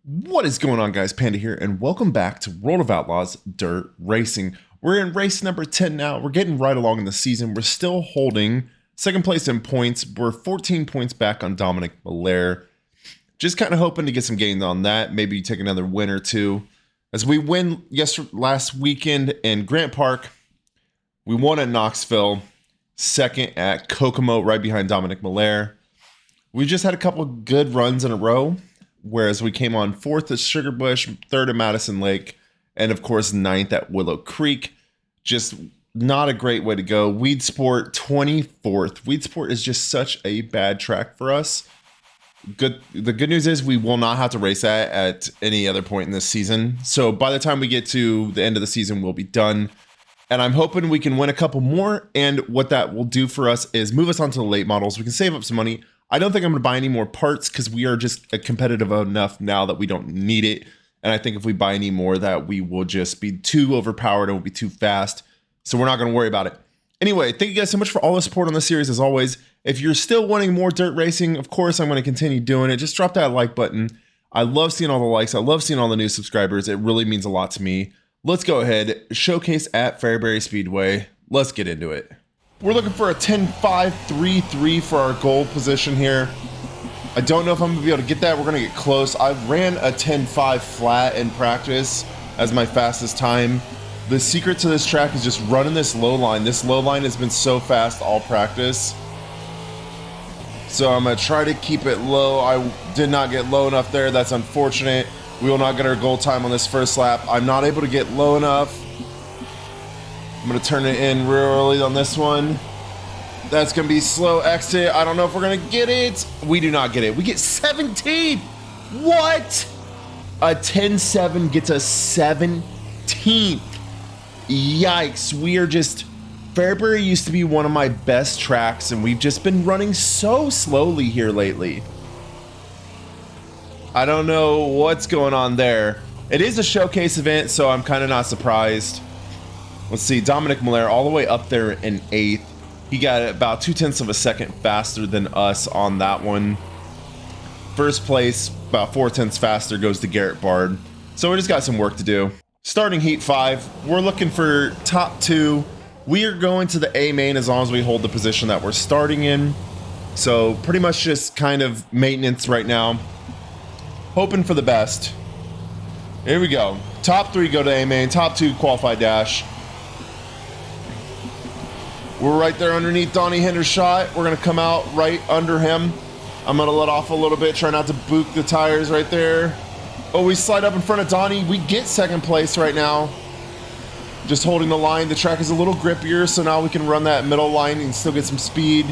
What is going on, guys? Panda here, and welcome back to World of Outlaws Dirt Racing. We're in race number 10 now. We're getting right along in the season. We're still holding second place in points. We're 14 points back on Dominic Malaire. Just kind of hoping to get some gains on that. Maybe take another win or two. As we win last weekend in Grant Park, we won at Knoxville, second at Kokomo, right behind Dominic Malaire. We just had a couple of good runs in a row. Whereas we came on fourth at Sugar Bush, third at Madison Lake, and of course ninth at Willow Creek. Just not a great way to go. Weedsport 24th. Weedsport is just such a bad track for us. The good news is we will not have to race that at any other point in this season. So by the time we get to the end of the season, we'll be done. And I'm hoping we can win a couple more. And what that will do for us is move us on to the late models. We can save up some money. I don't think I'm going to buy any more parts because we are just competitive enough now that we don't need it. And I think if we buy any more, that we will just be too overpowered and we'll be too fast. So we're not going to worry about it. Anyway, thank you guys so much for all the support on the series as always. If you're still wanting more dirt racing, of course, I'm going to continue doing it. Just drop that like button. I love seeing all the likes. I love seeing all the new subscribers. It really means a lot to me. Let's go ahead. Showcase at Fairbury Speedway. Let's get into it. We're looking for a 10.533 for our goal position here. I don't know if I'm going to be able to get that. We're going to get close. I ran a 10.5 flat in practice as my fastest time. The secret to this track is just running this low line. This low line has been so fast all practice. So I'm going to try to keep it low. I did not get low enough there. That's unfortunate. We will not get our goal time on this first lap. I'm not able to get low enough. I'm going to turn it in real early on this one. That's going to be slow exit. I don't know if we're going to get it. We do not get it. We get 17. What? A 10.7 gets us 17th. Yikes. We are just... Fairbury used to be one of my best tracks, and we've just been running so slowly here lately. I don't know what's going on there. It is a showcase event, so I'm kind of not surprised. Let's see, Dominic Malaire all the way up there in 8th. He got about 0.2 of a second faster than us on that one. First place, about 0.4 faster, goes to Garrett Bard. So we just got some work to do. Starting Heat 5, we're looking for top 2. We are going to the A main as long as we hold the position that we're starting in. So pretty much just kind of maintenance right now. Hoping for the best. Here we go. Top 3 go to A main, top 2 qualify dash. We're right there underneath Donnie Hendershot. We're going to come out right under him. I'm going to let off a little bit, try not to boot the tires right there. Oh, we slide up in front of Donnie. We get second place right now. Just holding the line. The track is a little grippier, so now we can run that middle line and still get some speed.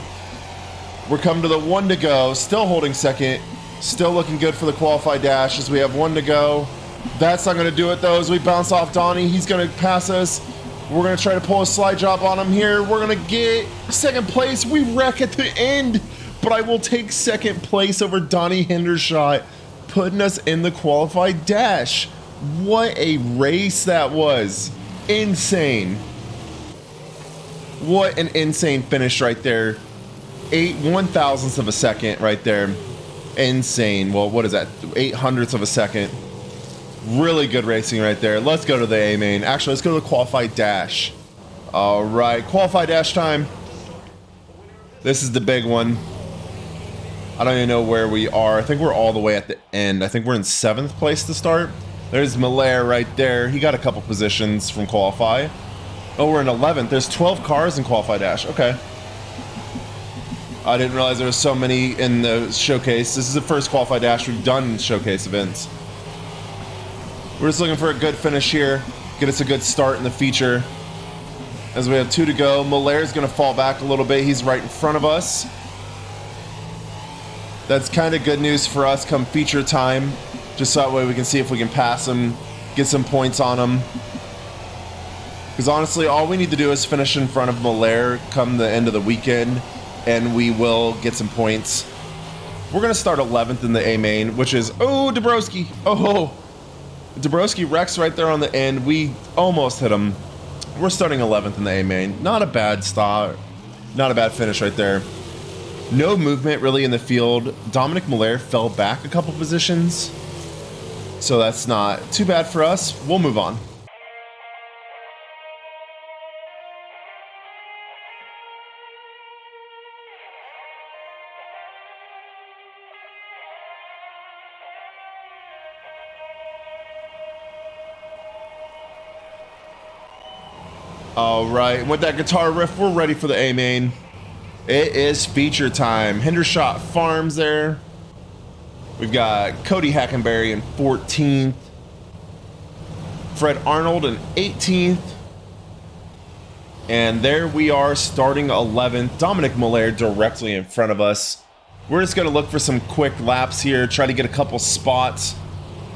We're coming to the 1 to go. Still holding second. Still looking good for the qualify dash as we have 1 to go. That's not going to do it, though, as we bounce off Donnie. He's going to pass us. We're going to try to pull a slide job on him here. We're going to get second place. We wreck at the end, but I will take second place over Donnie Hendershot, putting us in the qualified dash. What a race that was. Insane. What an insane finish right there. 1/1000th of a second right there. Insane. Well, what is that? 0.08 of a second. Really good racing right there. Let's go to the A main. Actually, let's go to the qualified dash. All right, qualified dash time. This is the big one. I don't even know where we are. I think we're all the way at the end. I think we're in 7th place to start. There's Malaire right there. He got a couple positions from qualify. Oh, we're in 11th. There's 12 cars in qualify dash. Okay. I didn't realize there was so many in the showcase. This is the first qualify dash we've done in showcase events. We're just looking for a good finish here. Get us a good start in the feature. As we have 2 to go. Malaire's going to fall back a little bit. He's right in front of us. That's kind of good news for us come feature time. Just so that way we can see if we can pass him, get some points on him. Because honestly, all we need to do is finish in front of Malaire come the end of the weekend, and we will get some points. We're going to start 11th in the A main, which is, oh, Dabrowski. Oh, Dabrowski wrecks right there on the end. We almost hit him. We're starting 11th in the A main. Not a bad start. Not a bad finish right there. No movement really in the field. Dominic Malaire fell back a couple positions. So that's not too bad for us. We'll move on. All right, with that guitar riff, we're ready for the A main. It is feature time. Hendershot Farms there. We've got Cody Hackenberry in 14th. Fred Arnold in 18th. And there we are starting 11th. Dominic Miller directly in front of us. We're just going to look for some quick laps here, try to get a couple spots.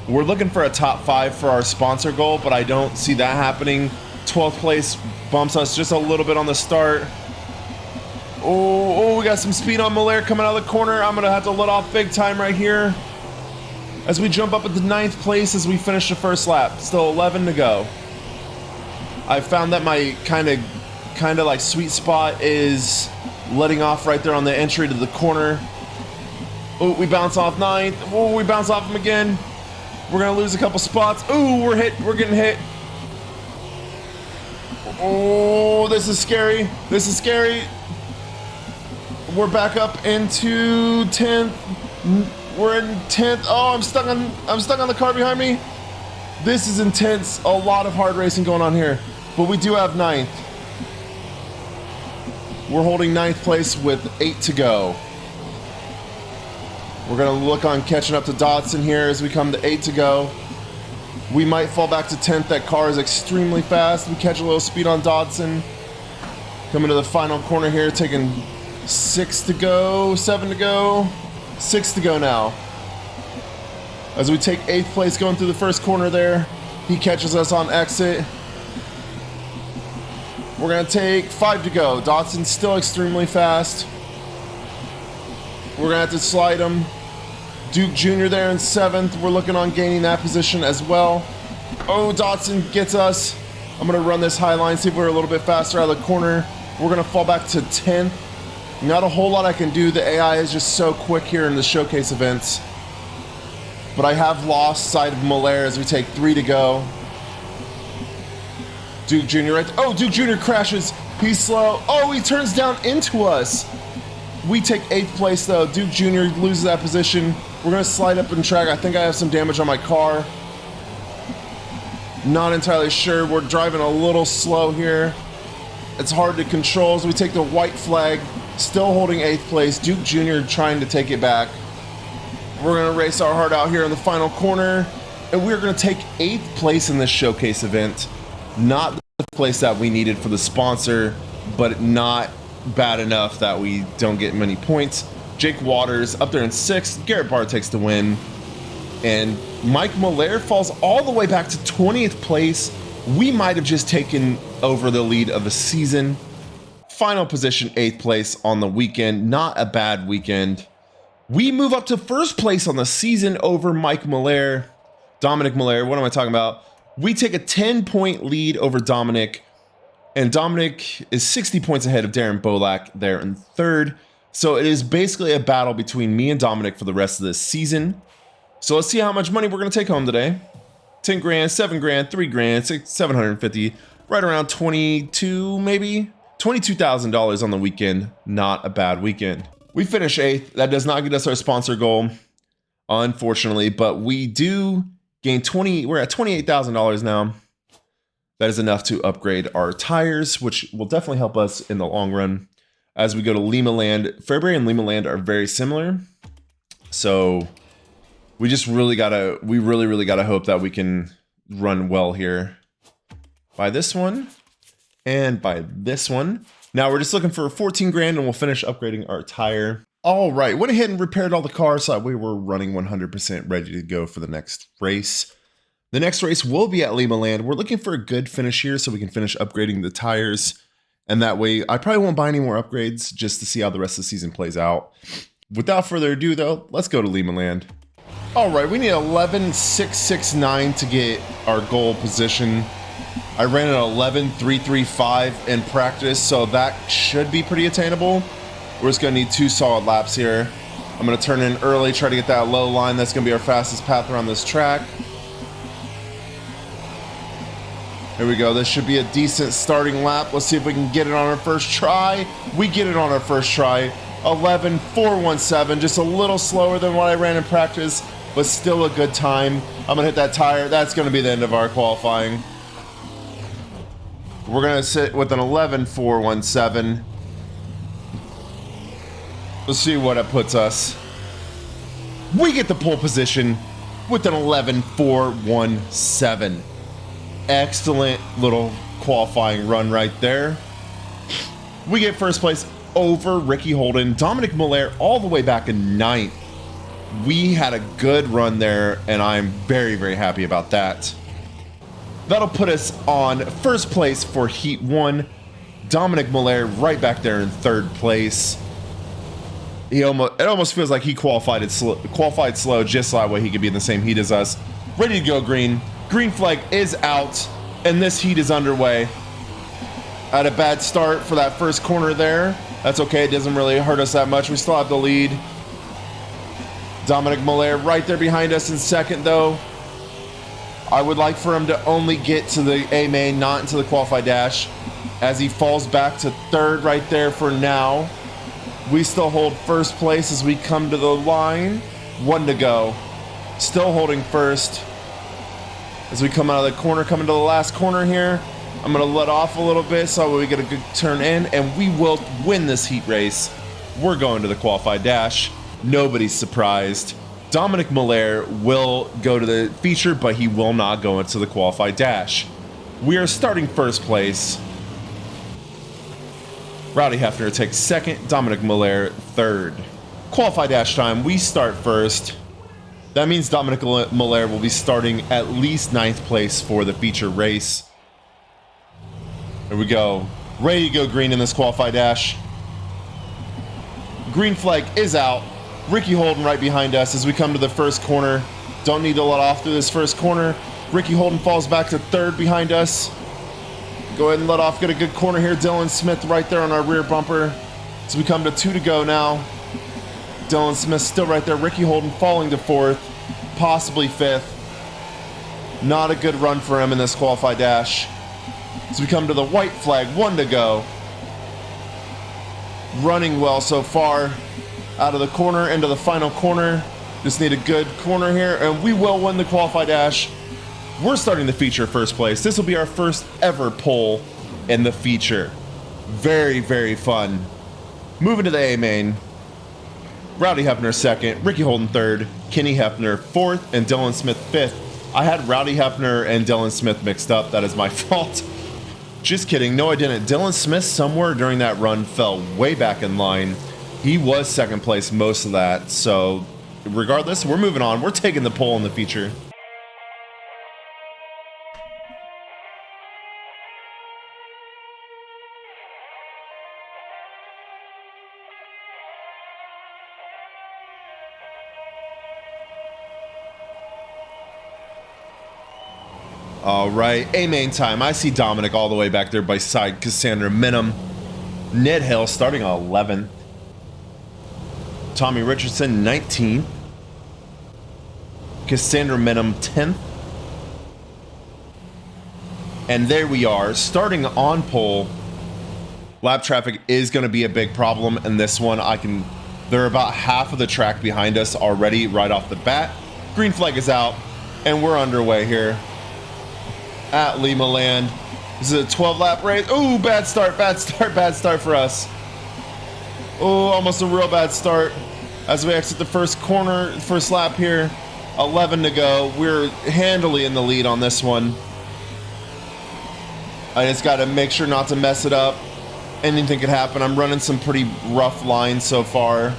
We're looking for a top 5 for our sponsor goal, but I don't see that happening. 12th place bumps us just a little bit on the start. Oh, we got some speed on Miller coming out of the corner. I'm going to have to let off big time right here as we jump up at the 9th place as we finish the first lap. Still 11 to go. I found that my kind of like sweet spot is letting off right there on the entry to the corner. Oh, we bounce off 9th. Oh, we bounce off him again. We're going to lose a couple spots. Oh, we're hit. We're getting hit. Oh, this is scary. This is scary. We're back up into 10th. We're in 10th. Oh, I'm stuck on the car behind me. This is intense. A lot of hard racing going on here. But we do have 9th. We're holding 9th place with 8 to go. We're going to look on catching up to Dodson here as we come to 8 to go. We might fall back to 10th. That car is extremely fast. We catch a little speed on Dodson. Coming to the final corner here, taking 6 to go, 7 to go, 6 to go now. As we take 8th place going through the first corner there. He catches us on exit. We're going to take 5 to go. Dodson's still extremely fast. We're going to have to slide him. Duke Jr. there in 7th. We're looking on gaining that position as well. Oh, Dodson gets us. I'm going to run this high line, see if we're a little bit faster out of the corner. We're going to fall back to 10th. Not a whole lot I can do. The AI is just so quick here in the showcase events. But I have lost sight of Miller as we take 3 to go. Duke Jr. right there. Oh, Duke Jr. crashes. He's slow. Oh, he turns down into us. We take 8th place though. Duke Jr. loses that position. We're going to slide up in track. I think I have some damage on my car. Not entirely sure. We're driving a little slow here. It's hard to control as we take the white flag. Still holding 8th place. Duke Jr. trying to take it back. We're going to race our heart out here in the final corner. And we're going to take 8th place in this showcase event. Not the place that we needed for the sponsor, but not bad enough that we don't get many points. Jake Waters up there in 6th. Garrett Barr takes the win. And Mike Miller falls all the way back to 20th place. We might have just taken over the lead of the season. Final position, 8th place on the weekend. Not a bad weekend. We move up to 1st place on the season over Mike Miller. Dominic Miller, what am I talking about? We take a 10-point lead over Dominic. And Dominic is 60 points ahead of Darren Bolak there in 3rd. So it is basically a battle between me and Dominic for the rest of this season. So let's see how much money we're going to take home today. 10 grand, 7 grand, 3 grand, 750, right around 22 maybe? $22,000 on the weekend. Not a bad weekend. We finish 8th. That does not get us our sponsor goal, unfortunately, but we do gain we're at $28,000 now. That is enough to upgrade our tires, which will definitely help us in the long run. As we go to Lima Land, Fairbury and Lima Land are very similar. So we just really gotta hope that we can run well here. By this one and by this one. Now we're just looking for 14 grand and we'll finish upgrading our tire. All right, went ahead and repaired all the cars so that we were running 100% ready to go for the next race. The next race will be at Lima Land. We're looking for a good finish here so we can finish upgrading the tires. And that way, I probably won't buy any more upgrades just to see how the rest of the season plays out. Without further ado, though, let's go to Lima Land. All right, we need 11,669 to get our goal position. I ran an 11,335 in practice, so that should be pretty attainable. We're just going to need 2 solid laps here. I'm going to turn in early, try to get that low line. That's going to be our fastest path around this track. Here we go. This should be a decent starting lap. Let's see if we can get it on our first try. We get it on our first try. 11.417, just a little slower than what I ran in practice, but still a good time. I'm gonna hit that tire. That's gonna be the end of our qualifying. We're gonna sit with an 11.417. Let's see what it puts us. We get the pole position with an 11.417. Excellent little qualifying run right there. We get first place over Ricky Holden, Dominic Miller all the way back in 9th. We had a good run there, and I'm very, very happy about that. That'll put us on first place for Heat 1. Dominic Miller right back there in 3rd place. It almost feels like he qualified slow just so that way he could be in the same heat as us. Ready to go green. Green flag is out, and this heat is underway. Had a bad start for that first corner there. That's okay, it doesn't really hurt us that much. We still have the lead. Dominic Miller right there behind us in 2nd though. I would like for him to only get to the A main, not into the qualify dash, as he falls back to 3rd right there for now. We still hold first place as we come to the line. 1 to go. Still holding first. As we come out of the corner, coming to the last corner here. I'm going to let off a little bit so we get a good turn in, and we will win this heat race. We're going to the qualify dash. Nobody's surprised. Dominic Miller will go to the feature, but he will not go into the qualify dash. We are starting first place. Rowdy Hefner takes 2nd, Dominic Miller 3rd. Qualify dash time, we start first. That means Dominic Miller will be starting at least 9th place for the feature race. Here we go. Ready to go green in this qualify dash. Green flag is out. Ricky Holden right behind us as we come to the first corner. Don't need to let off through this first corner. Ricky Holden falls back to 3rd behind us. Go ahead and let off, get a good corner here. Dylan Smith right there on our rear bumper. So we come to 2 to go now. Dylan Smith still right there. Ricky Holden falling to 4th, possibly 5th. Not a good run for him in this qualify dash. So we come to the white flag, 1 to go. Running well so far. Out of the corner into the final corner. Just need a good corner here, and we will win the qualify dash. We're starting the feature first place. This will be our first ever pole in the feature. Very, very fun. Moving to the A main. Rowdy Hefner 2nd, Ricky Holden 3rd, Kenny Hefner 4th, and Dylan Smith 5th. I had Rowdy Hefner and Dylan Smith mixed up. That is my fault. Just kidding. No, I didn't. Dylan Smith somewhere during that run fell way back in line. He was 2nd place most of that. So regardless, we're moving on. We're taking the pole in the feature. All right, A main time. I see Dominic all the way back there by side Cassandra Minham. Ned Hill starting on 11th. Tommy Richardson 19th. Cassandra Minham 10th. And there we are, starting on pole. Lap traffic is going to be a big problem in this one. They're about half of the track behind us already right off the bat. Green flag is out, and we're underway here at Lima Land. This is a 12-lap race. Ooh, bad start for us. Oh, almost a real bad start as we exit the first corner, first lap here. 11 to go. We're handily in the lead on this one. I just got to make sure not to mess it up. Anything could happen. I'm running some pretty rough lines so far.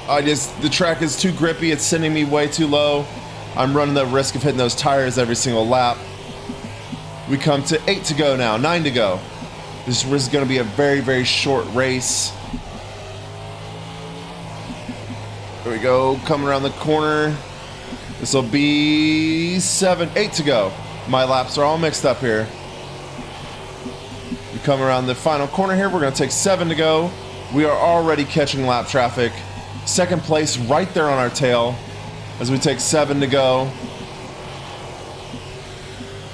The track is too grippy. It's sending me way too low. I'm running the risk of hitting those tires every single lap. We come to 8 to go now, 9 to go. This is going to be a very, very short race. There we go, coming around the corner. This will be 8 to go. My laps are all mixed up here. We come around the final corner here. We're going to take 7 to go. We are already catching lap traffic. 2nd place right there on our tail as we take 7 to go.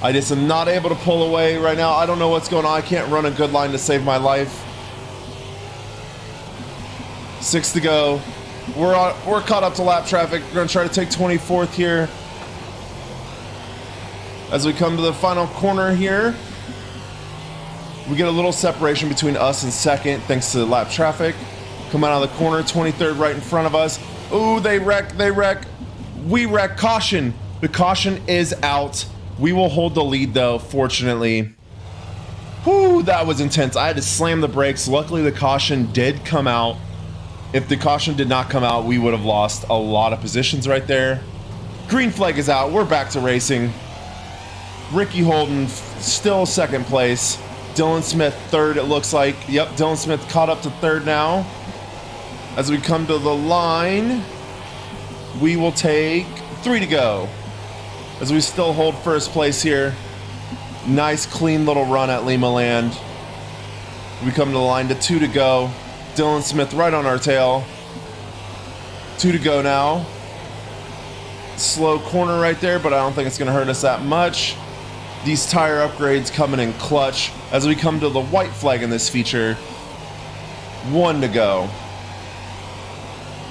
I just am not able to pull away right now. I don't know what's going on. I can't run a good line to save my life. 6 to go. We're caught up to lap traffic. We're gonna try to take 24th here. As we come to the final corner here, we get a little separation between us and second thanks to the lap traffic. Come out of the corner, 23rd right in front of us. Ooh, they wreck. We wreck. Caution. The caution is out. We will hold the lead though, fortunately. Whew, that was intense. I had to slam the brakes. Luckily, the caution did come out. If the caution did not come out, we would have lost a lot of positions right there. Green flag is out. We're back to racing. Ricky Holden still second place. Dylan Smith third, it looks like. Yep, Dylan Smith caught up to third now. As we come to the line, we will take 3 to go. As we still hold first place here. Nice, clean little run at Lima Land. We come to the line to 2 to go. Dylan Smith right on our tail. 2 to go now. Slow corner right there, but I don't think it's going to hurt us that much. These tire upgrades coming in clutch. As we come to the white flag in this feature. 1 to go.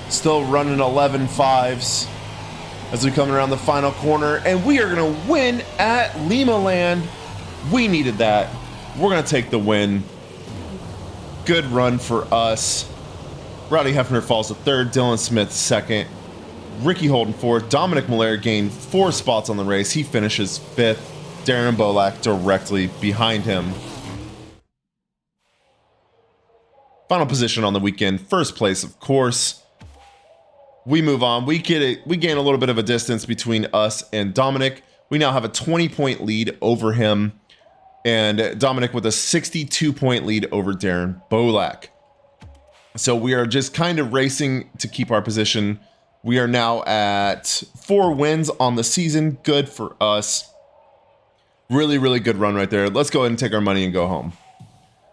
Still running 11.5s. As we come around the final corner, and we are going to win at Lima Land. We needed that. We're going to take the win. Good run for us. Rowdy Hefner falls to third, Dylan Smith second, Ricky Holden fourth, Dominic Miller gained 4 spots on the race. He finishes 5th, Darren Bolak directly behind him. Final position on the weekend, first place, of course. We move on. We gain a little bit of a distance between us and Dominic. We now have a 20-point lead over him. And Dominic with a 62-point lead over Darren Bolak. So we are just kind of racing to keep our position. We are now at 4 wins on the season. Good for us. Really, really good run right there. Let's go ahead and take our money and go home.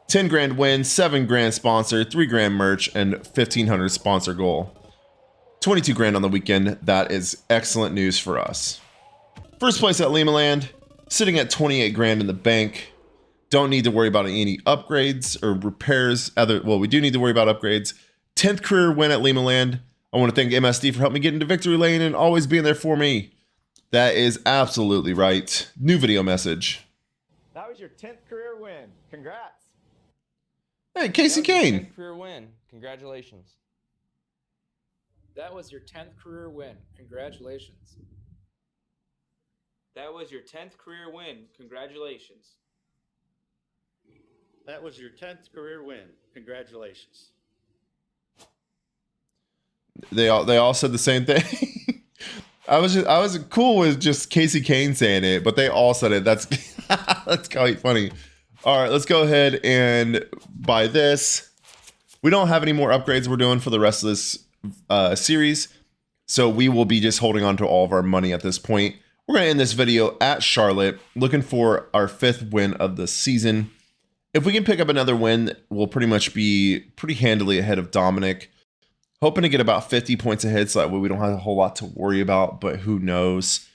10 grand win, 7 grand sponsor, 3 grand merch, and 1,500 sponsor goal. 22 grand on the weekend. That is excellent news for us. First place at Lima Land. Sitting at 28 grand in the bank. Don't need to worry about any upgrades or repairs. Well, we do need to worry about upgrades. 10th career win at Lima Land. I want to thank MSD for helping me get into victory lane and always being there for me. That is absolutely right. New video message. That was your 10th career win. Congrats. Hey, Casey Kane. 10th career win. Congratulations. That was your 10th career win. Congratulations. That was your 10th career win. Congratulations. That was your 10th career win. Congratulations. They all said the same thing. I was cool with just Casey Kane saying it, but they all said it. That's quite funny. All right, let's go ahead and buy this. We don't have any more upgrades we're doing for the rest of this series, so we will be just holding on to all of our money at this point. We're going to end this video at Charlotte, looking for our 5th win of the season. If we can pick up another win, we'll pretty much be pretty handily ahead of Dominic. Hoping to get about 50 points ahead, so that way we don't have a whole lot to worry about, but who knows.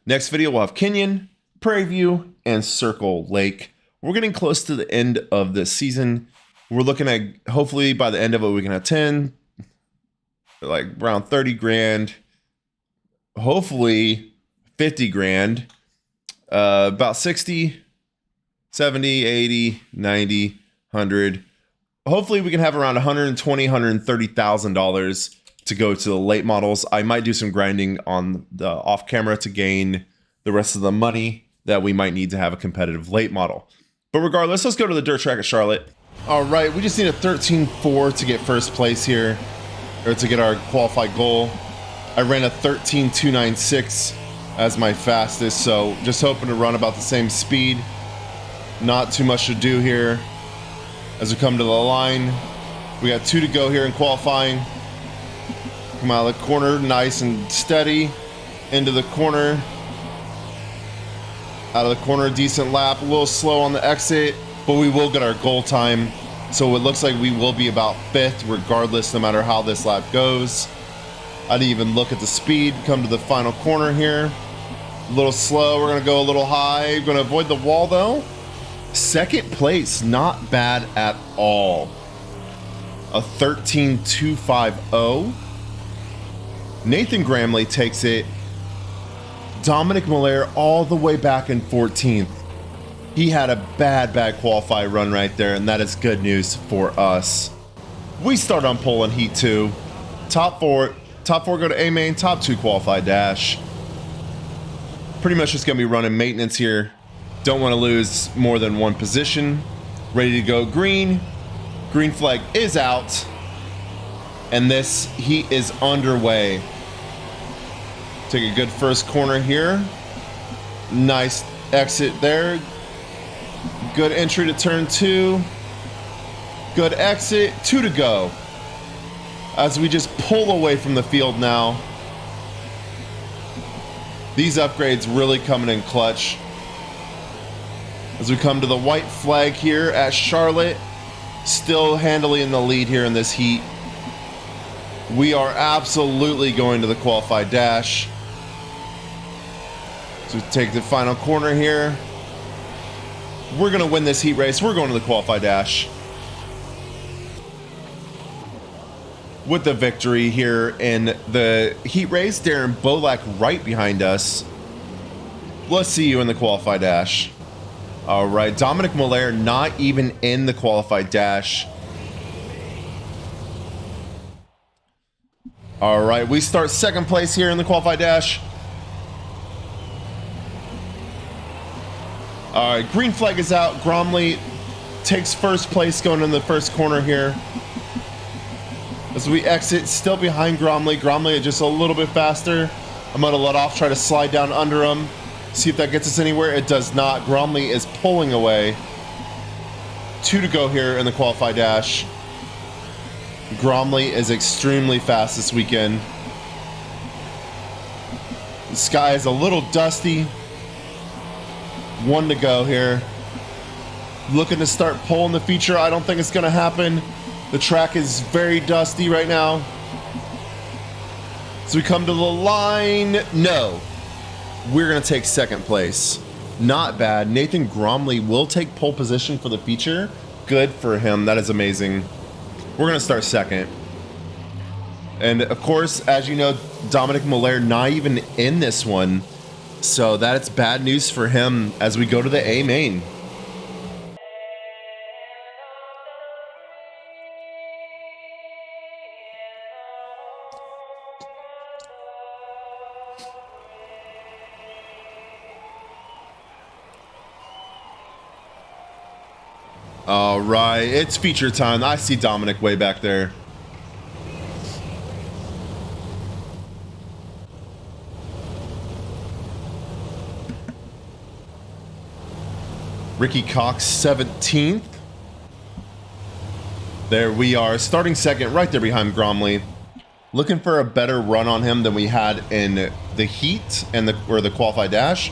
Next video, we'll have Kenyon, Prairie View, and Circle Lake. We're getting close to the end of the season. We're looking at, hopefully by the end of it, we can have 10, like around 30 grand. Hopefully 50 grand, about 60, 70, 80, 90, 100. Hopefully we can have around $120,000, $130,000 to go to the late models. I might do some grinding on the off camera to gain the rest of the money that we might need to have a competitive late model. But regardless, let's go to the dirt track at Charlotte. All right, we just need a 13.4 to get first place here, or to get our qualified goal. I ran a 13.296 as my fastest, so just hoping to run about the same speed. Not too much to do here. As we come to the line, we got 2 to go here in qualifying. Come out of the corner, nice and steady. Into the corner. Out of the corner, decent lap. A little slow on the exit, but we will get our goal time. So it looks like we will be about 5th regardless, no matter how this lap goes. I didn't even look at the speed. Come to the final corner here. A little slow. We're going to go a little high. Going to avoid the wall, though. Second place, not bad at all. A 13.250. Nathan Gramley takes it. Dominic Miller all the way back in 14th. He had a bad qualify run right there, and that is good news for us. We start on pole in Heat 2. Top four go to A main, top 2 qualify dash. Pretty much just going to be running maintenance here. Don't want to lose more than one position. Ready to go green. Green flag is out. And this heat is underway. Take a good first corner here. Nice exit there. Good entry to turn 2. Good exit. 2 to go. As we just pull away from the field now. These upgrades really coming in clutch. As we come to the white flag here at Charlotte. Still handily in the lead here in this heat. We are absolutely going to the qualified dash. So we take the final corner here. We're going to win this heat race. We're going to the qualified dash. With the victory here in the heat race, Darren Bolak right behind us. Let's see you in the qualified dash. All right, Dominic Miller not even in the qualified dash. All right, we start second place here in the qualified dash. All right, green flag is out. Gromley takes first place going in the first corner here. As we exit, still behind Gromley. Gromley just a little bit faster. I'm going to let off, try to slide down under him. See if that gets us anywhere. It does not. Gromley is pulling away. 2 to go here in the qualified dash. Gromley is extremely fast this weekend. The sky is a little dusty. 1 to go here. Looking to start pulling the feature. I don't think it's going to happen. The track is very dusty right now. So we come to the line. No. We're going to take second place. Not bad. Nathan Gromley will take pole position for the feature. Good for him. That is amazing. We're going to start second. And of course, as you know, Dominic Miller not even in this one. So that's bad news for him as we go to the A main. All right, it's feature time. I see Dominic way back there. Ricky Cox, 17th. There we are, starting second, right there behind Gromley. Looking for a better run on him than we had in the heat and the qualified dash.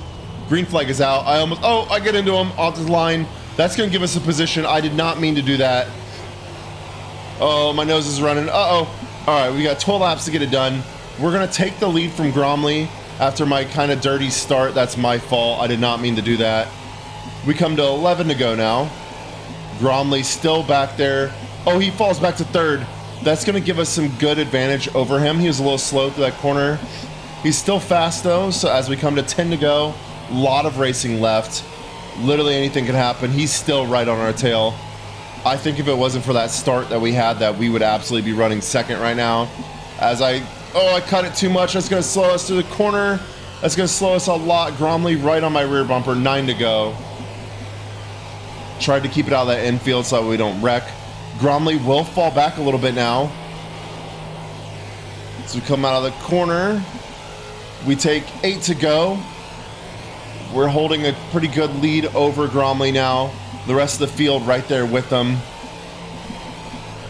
Green flag is out. I get into him off the line. That's going to give us a position. I did not mean to do that. Oh, my nose is running. Uh-oh. All right, we got 12 laps to get it done. We're going to take the lead from Gromley after my kind of dirty start. That's my fault. I did not mean to do that. We come to 11 to go now. Gromley still back there. Oh, he falls back to third. That's going to give us some good advantage over him. He was a little slow through that corner. He's still fast, though, so as we come to 10 to go, a lot of racing left. Literally anything could happen. He's still right on our tail. I think if it wasn't for that start that we had, that we would absolutely be running second right now. As I cut it too much. That's going to slow us to the corner. That's going to slow us a lot. Gromley right on my rear bumper. 9 to go. Tried to keep it out of that infield so we don't wreck. Gromley will fall back a little bit now. So we come out of the corner. We take 8 to go. We're holding a pretty good lead over Gromley now. The rest of the field right there with them.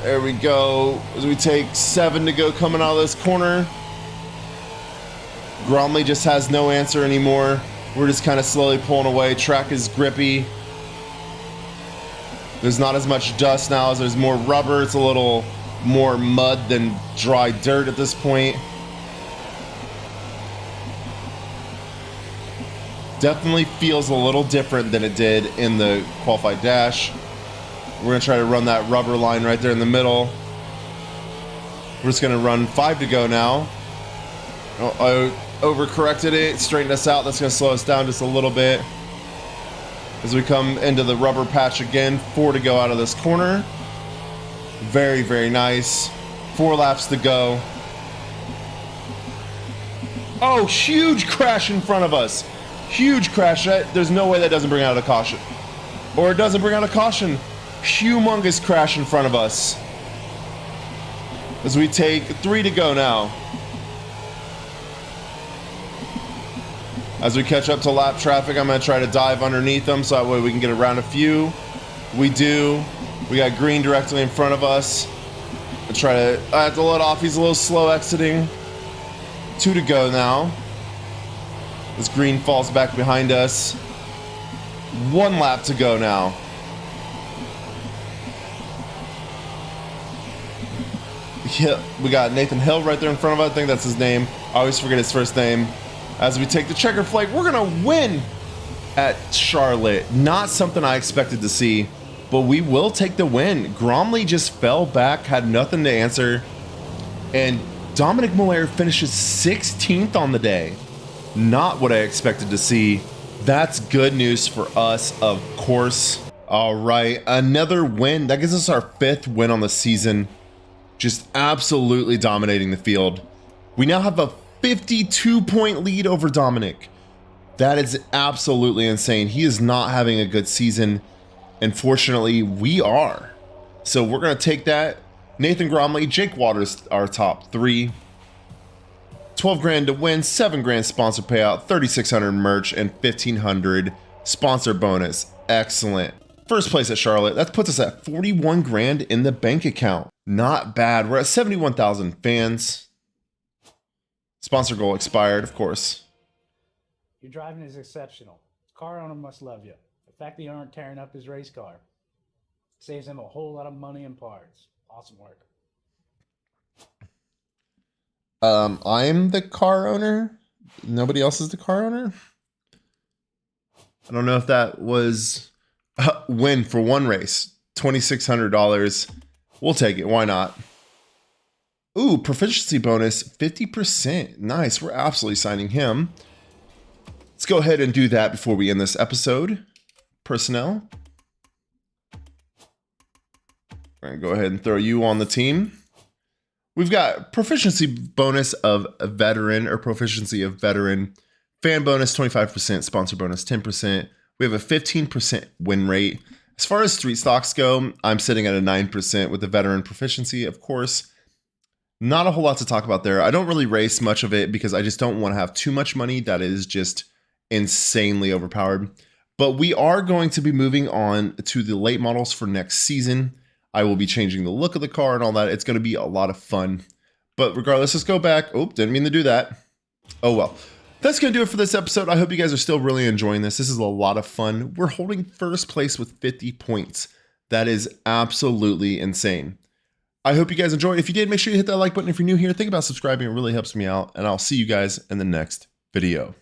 There we go. As we take 7 to go coming out of this corner. Gromley just has no answer anymore. We're just kind of slowly pulling away. Track is grippy. There's not as much dust now as there's more rubber. It's a little more mud than dry dirt at this point. Definitely feels a little different than it did in the qualified dash. We're gonna try to run that rubber line right there in the middle. We're just gonna run 5 to go now. Oh, I overcorrected it, straightened us out. That's gonna slow us down just a little bit. As we come into the rubber patch again, 4 to go out of this corner. Very, very nice. 4 laps to go. Oh, huge crash in front of us. Huge crash. There's no way that doesn't bring out a caution. Or it doesn't bring out a caution. Humongous crash in front of us. As we take 3 to go now. As we catch up to lap traffic, I'm going to try to dive underneath them so that way we can get around a few. We do. We got green directly in front of us. I have to let off. He's a little slow exiting. 2 to go now. This green falls back behind us. 1 lap to go now. Yeah, we got Nathan Hill right there in front of us. I think that's his name. I always forget his first name. As we take the checker flag, we're gonna win at Charlotte. Not something I expected to see, but we will take the win. Gromley just fell back, had nothing to answer, and Dominic Molaire finishes 16th on the day. Not what I expected to see. That's good news for us, of course. All right, another win. That gives us our 5th win on the season. Just absolutely dominating the field. We now have a 52-point lead over Dominic. That is absolutely insane. He is not having a good season. And fortunately, we are. So we're going to take that. Nathan Gromley, Jake Waters, our top 3. 12 grand to win, 7 grand sponsor payout, 3,600 merch, and 1,500 sponsor bonus. Excellent. First place at Charlotte. That puts us at 41 grand in the bank account. Not bad. We're at 71,000 fans. Sponsor goal expired, of course. Your driving is exceptional. Car owner must love you. The fact that you aren't tearing up his race car saves him a whole lot of money and parts. Awesome work. I'm the car owner. Nobody else is the car owner. I don't know if that was a win for one race. $2,600. We'll take it. Why not? Ooh, proficiency bonus, 50%. Nice. We're absolutely signing him. Let's go ahead and do that before we end this episode. Personnel. We're going to go ahead and throw you on the team. We've got proficiency bonus of a veteran or proficiency of veteran. Fan bonus, 25%. Sponsor bonus, 10%. We have a 15% win rate. As far as street stocks go, I'm sitting at a 9% with the veteran proficiency, of course. Not a whole lot to talk about there. I don't really race much of it because I just don't want to have too much money that is just insanely overpowered. But we are going to be moving on to the late models for next season. I will be changing the look of the car and all that. It's going to be a lot of fun. But regardless, let's go back. Oh, didn't mean to do that. Oh well. That's going to do it for this episode. I hope you guys are still really enjoying this. This is a lot of fun. We're holding first place with 50 points. That is absolutely insane. I hope you guys enjoyed. If you did, make sure you hit that like button. If you're new here, think about subscribing. It really helps me out. And I'll see you guys in the next video.